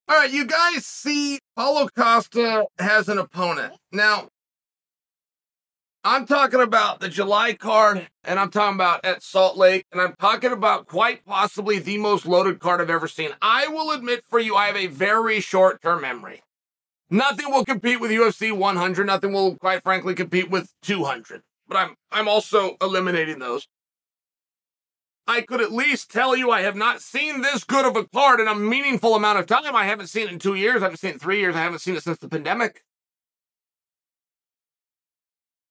All right, you guys see Paulo Costa has an opponent. Now, I'm talking about the July card, and I'm talking about at Salt Lake, and I'm talking about quite possibly the most loaded card I've ever seen. I will admit for you, I have a very short-term memory. Nothing will compete with UFC 100. Nothing will, quite frankly, compete with 200. But I'm also eliminating those. I could at least tell you I have not seen this good of a card in a meaningful amount of time. I haven't seen it in 2 years. I haven't seen it in 3 years. I haven't seen it since the pandemic.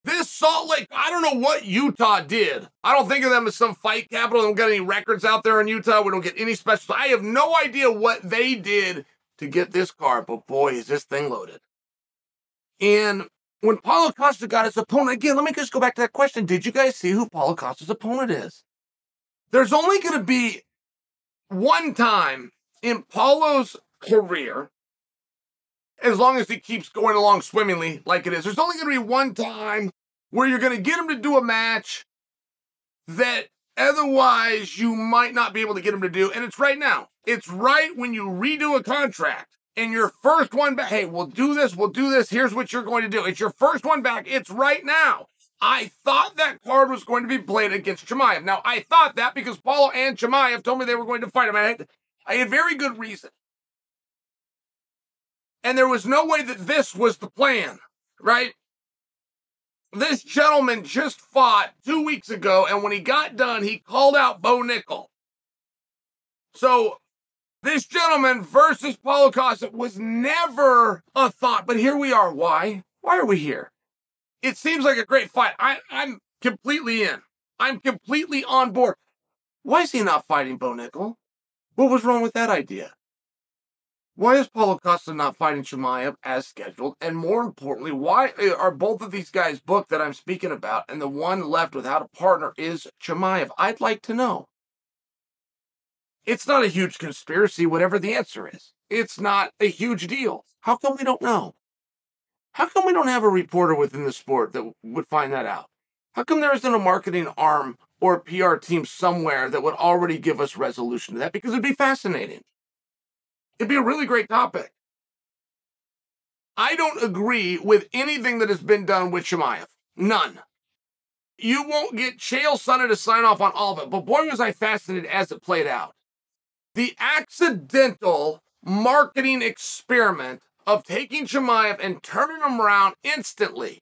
This Salt Lake, I don't know what Utah did. I don't think of them as some fight capital. They don't got any records out there in Utah. We don't get any special. I have no idea what they did to get this card, but boy, is this thing loaded. And when Paulo Costa got his opponent, again, let me just go back to that question. Did you guys see who Paulo Costa's opponent is? There's only going to be one time in Paulo's career, as long as he keeps going along swimmingly like it is, there's only going to be one time where you're going to get him to do a match that otherwise you might not be able to get him to do, and it's right now. It's right when you redo a contract, and your first one back, hey, we'll do this, here's what you're going to do. It's your first one back, it's right now. I thought that card was going to be played against Chimaev. Now, I thought that because Paulo and Chimaev told me they were going to fight him. I had very good reason. And there was no way that this was the plan, right? This gentleman just fought 2 weeks ago, and when he got done, he called out Bo Nickel. So, this gentleman versus Paulo Costa was never a thought, but here we are. Why? Why are we here? It seems like a great fight. I'm completely in. I'm completely on board. Why is he not fighting Bo Nickel? What was wrong with that idea? Why is Paulo Costa not fighting Chimaev as scheduled? And more importantly, why are both of these guys booked that I'm speaking about, and the one left without a partner is Chimaev? I'd like to know. It's not a huge conspiracy, whatever the answer is. It's not a huge deal. How come we don't know? How come we don't have a reporter within the sport that would find that out? How come there isn't a marketing arm or a PR team somewhere that would already give us resolution to that? Because it'd be fascinating. It'd be a really great topic. I don't agree with anything that has been done with Chimaev. None. You won't get Chael Sonnen to sign off on all of it, but boy was I fascinated as it played out. The accidental marketing experiment of taking Chimaev and turning him around instantly.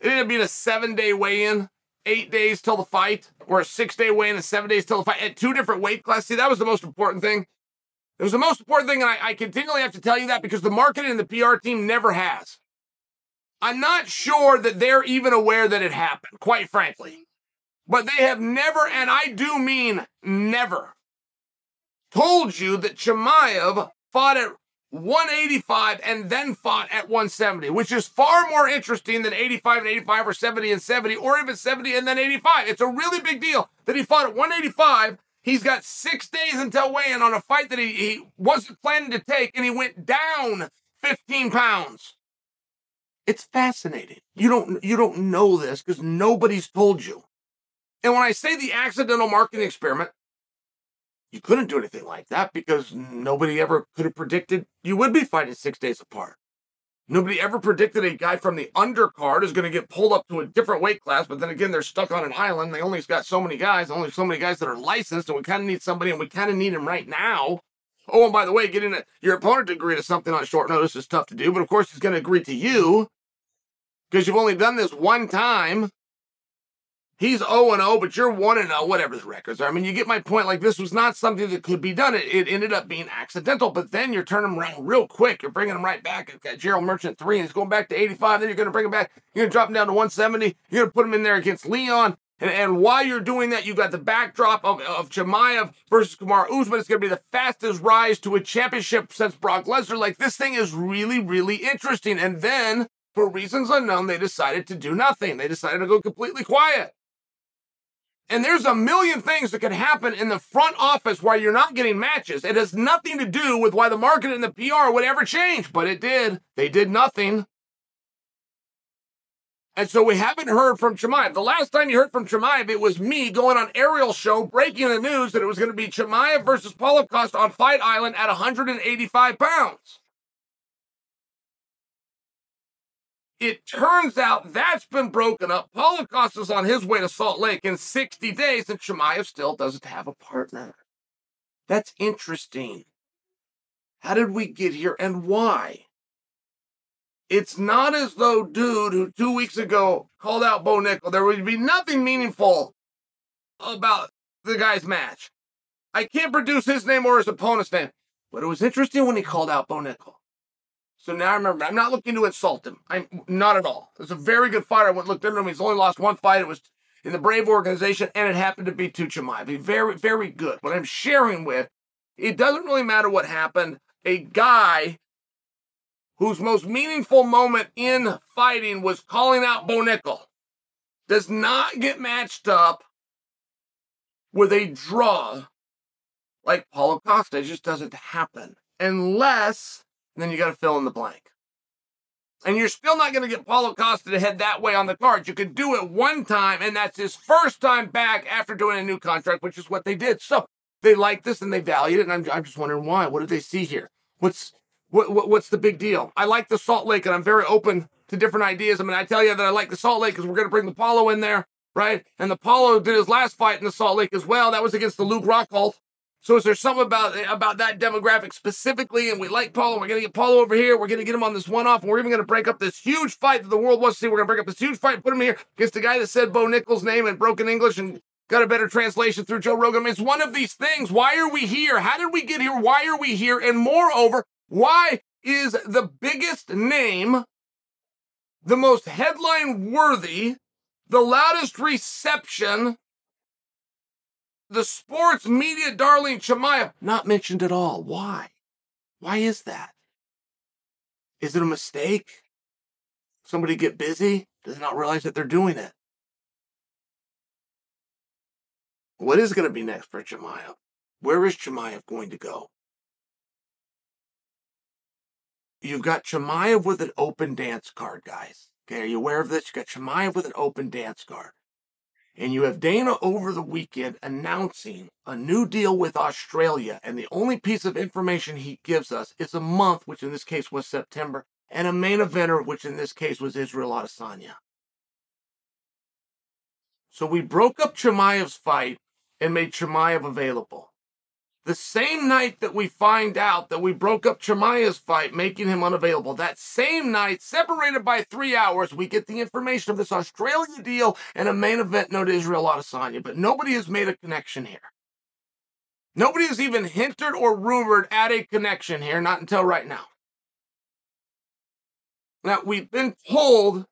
It ended up being a 7-day weigh-in, 8 days till the fight, or a 6-day weigh-in and 7 days till the fight at 2 different weight classes. See, that was the most important thing. It was the most important thing, and I continually have to tell you that because the marketing and the PR team never has. I'm not sure that they're even aware that it happened, quite frankly. But they have never, and I do mean never, told you that Chimaev fought at 185 and then fought at 170, which is far more interesting than 85 and 85 or 70 and 70, or even 70 and then 85. It's a really big deal that he fought at 185. He's got 6 days until weigh-in on a fight that he wasn't planning to take, and he went down 15 pounds. It's fascinating. You don't know this because nobody's told you. And when I say the accidental marketing experiment, you couldn't do anything like that because nobody ever could have predicted you would be fighting 6 days apart. Nobody ever predicted a guy from the undercard is going to get pulled up to a different weight class, but then again, they're stuck on an island. They only got so many guys, only so many guys that are licensed, and we kind of need somebody, and we kind of need him right now. Oh, and by the way, getting your opponent to agree to something on short notice is tough to do, but of course he's going to agree to you because you've only done this one time. He's 0-0, but you're 1-0, whatever the records are. I mean, you get my point. Like, this was not something that could be done. It ended up being accidental, but then you're turning him around real quick. You're bringing him right back. You've got Gerald Merchant 3, and he's going back to 85. Then you're going to bring him back. You're going to drop him down to 170. You're going to put him in there against Leon. And while you're doing that, you've got the backdrop of Chimaev versus Kamaru Usman. It's going to be the fastest rise to a championship since Brock Lesnar. Like, this thing is really, really interesting. And then, for reasons unknown, they decided to do nothing. They decided to go completely quiet. And there's a million things that could happen in the front office while you're not getting matches. It has nothing to do with why the market and the PR would ever change, but it did. They did nothing. And so we haven't heard from Chimaev. The last time you heard from Chimaev, it was me going on Ariel's show breaking the news that it was going to be Chimaev versus Paulo Costa on Fight Island at 185 pounds. It turns out that's been broken up. Paulo Costa's on his way to Salt Lake in 60 days, and Chimaev still doesn't have a partner. That's interesting. How did we get here and why? It's not as though dude who 2 weeks ago called out Bo Nickel, there would be nothing meaningful about the guy's match. I can't produce his name or his opponent's name, but it was interesting when he called out Bo Nickel. So now I remember, I'm not looking to insult him. I'm not at all. It's a very good fighter. I went and looked into him. He's only lost one fight. It was in the Brave organization, and it happened to be to Chimaev. He's very, very good. What I'm sharing with, it doesn't really matter what happened. A guy whose most meaningful moment in fighting was calling out Bo Nickel does not get matched up with a draw like Paulo Costa. It just doesn't happen. Unless, and then you got to fill in the blank. And you're still not going to get Paulo Costa to head that way on the card. You could do it one time, and that's his first time back after doing a new contract, which is what they did. So they like this and they valued it, and I'm just wondering why. What did they see here? What's the big deal? I like the Salt Lake, and I'm very open to different ideas. I mean, I tell you that I like the Salt Lake because we're going to bring the Paulo in there, right? And the Paulo did his last fight in the Salt Lake as well. That was against the Luke Rockhold. So is there something about that demographic specifically? And we like Paulo. We're going to get Paulo over here. We're going to get him on this one-off. And we're even going to break up this huge fight that the world wants to see. We're going to break up this huge fight, put him here against the guy that said Bo Nickel's name in broken English and got a better translation through Joe Rogan. I mean, it's one of these things. Why are we here? How did we get here? Why are we here? And moreover, why is the biggest name, the most headline-worthy, the loudest reception, the sports media darling Chimaev not mentioned at all? Why? Why is that? Is it a mistake? Somebody get busy? Does not realize that they're doing it? What is going to be next for Chimaev? Where is Chimaev going to go? You've got Chimaev with an open dance card, guys. Okay, are you aware of this? You've got Chimaev with an open dance card. And you have Dana over the weekend announcing a new deal with Australia. And the only piece of information he gives us is a month, which in this case was September, and a main eventer, which in this case was Israel Adesanya. So we broke up Chimaev's fight and made Chimaev available. The same night that we find out that we broke up Chimaev's fight, making him unavailable, that same night, separated by 3 hours, we get the information of this Australia deal and a main event note Israel Adesanya. But nobody has made a connection here. Nobody has even hinted or rumored at a connection here, not until right now. Now, we've been told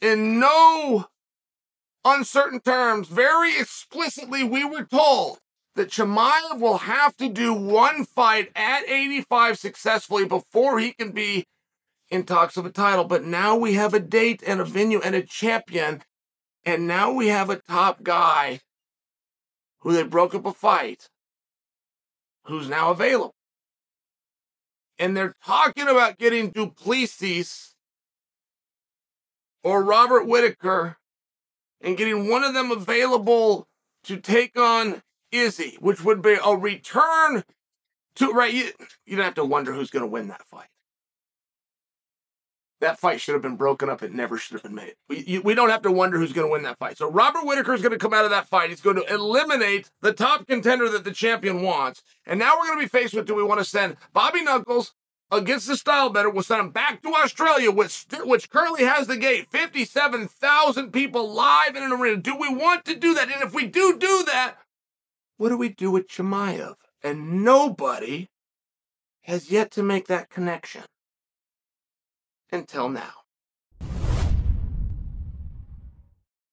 in no uncertain terms, very explicitly, we were told that Chimaev will have to do one fight at 85 successfully before he can be in talks of a title. But now we have a date and a venue and a champion, and now we have a top guy who they broke up a fight, who's now available. And they're talking about getting Duplessis or Robert Whittaker and getting one of them available to take on Izzy, which would be a return to, right, you don't have to wonder who's going to win that fight. That fight should have been broken up. It never should have been made. We don't have to wonder who's going to win that fight. So Robert Whittaker is going to come out of that fight. He's going to eliminate the top contender that the champion wants. And now we're going to be faced with, do we want to send Bobby Knuckles against the style better? We'll send him back to Australia, which currently has the gate. 57,000 people live in an arena. Do we want to do that? And if we do that, what do we do with Chimaev? And nobody has yet to make that connection until now.